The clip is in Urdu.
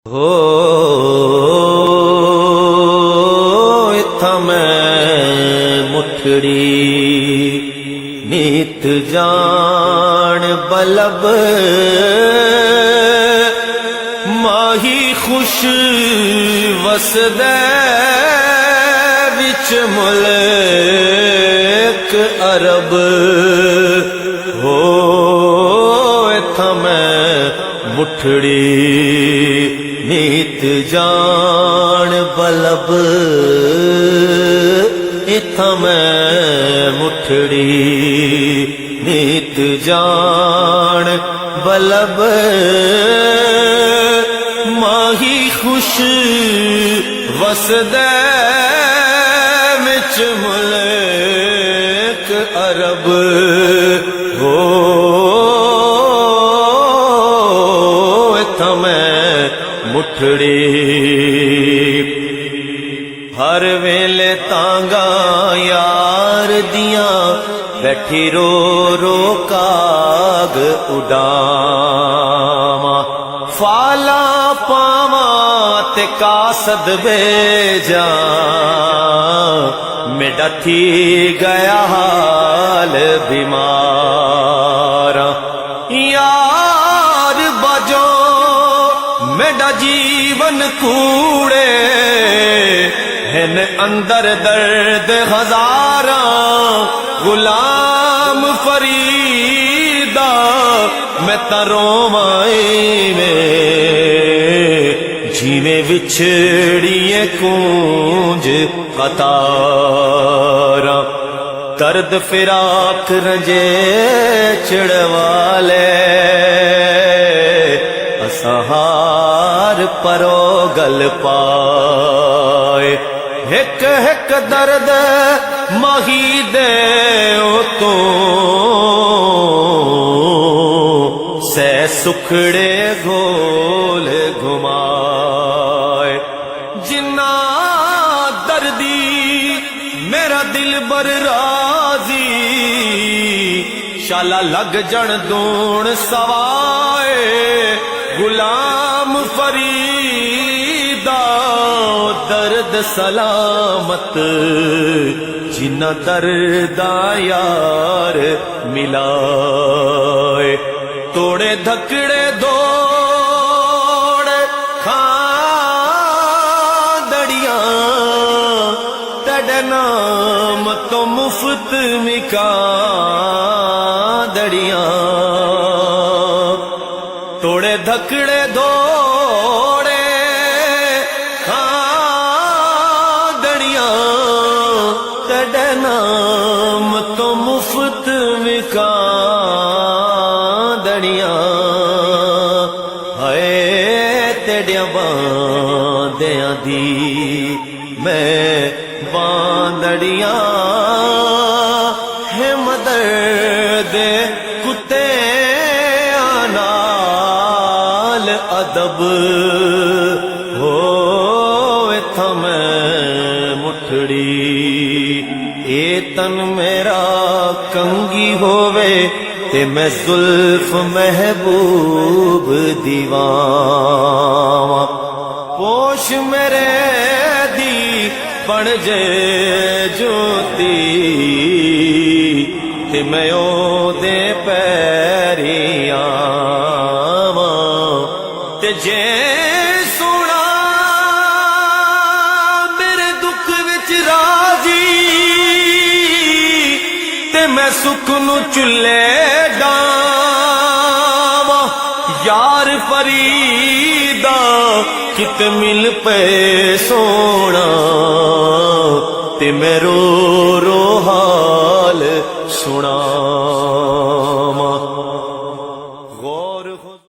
ہو اتھا میں مٹھڑی نیت جان بلب ماہی خوش وسدے وچ ملک عرب ہو اتھا میں مٹھڑی نیت جان بلب اتھا میں مٹھڑی نیت جان بلب ماہی خوش وسدے وچ ملک عرب ہو اتھا میں مٹھڑی ہر ویلے تانگا یار دیاں بیٹھی رو رو کاغ اڈاواں فالا پاواں تے کاسد بھیجاں میڈا تھی گیا حال بیماراں یار بجو میڈا جیون کوڑے ہن اندر درد ہزاراں غلام فریدا میں تروماں میں جیویں وچھڑیے کونج قطاراں درد فراق رنجے چڑوالے اسہار پرو گل پائے ہک ہک درد ماہی دے تو سے سکھڑے گھول گھمائے جنا دردی میرا دل بر راضی شالا لگ جن دون سوائے غلام فریدا درد سلامت جنہ دردا یار ملائے توڑے دھکڑے دوڑے کھاندڑیاں تیرے نام تو مفت مکاندڑیاں توڑے دھکڑے دوڑے کھاندڑیاں تیرے نام تو مفت مکاندڑیاں ہائے تیڑیاں باندیاں دی میں باندڑیاں ہے مدرد کتے آنال ادب ہو اتھا میں مٹھڑی اے تن میرا کنگی ہووے تے میں زلف محبوب دیواں پوش میرے دی بن جے جوتی تے میں او دے پیری آواں تے جے سونا میرے دکھ وچ راضی تے میں سکھ نو چلے ڈاواں یار فریدا کت مل پے سونا تے میں رو رو حال سنا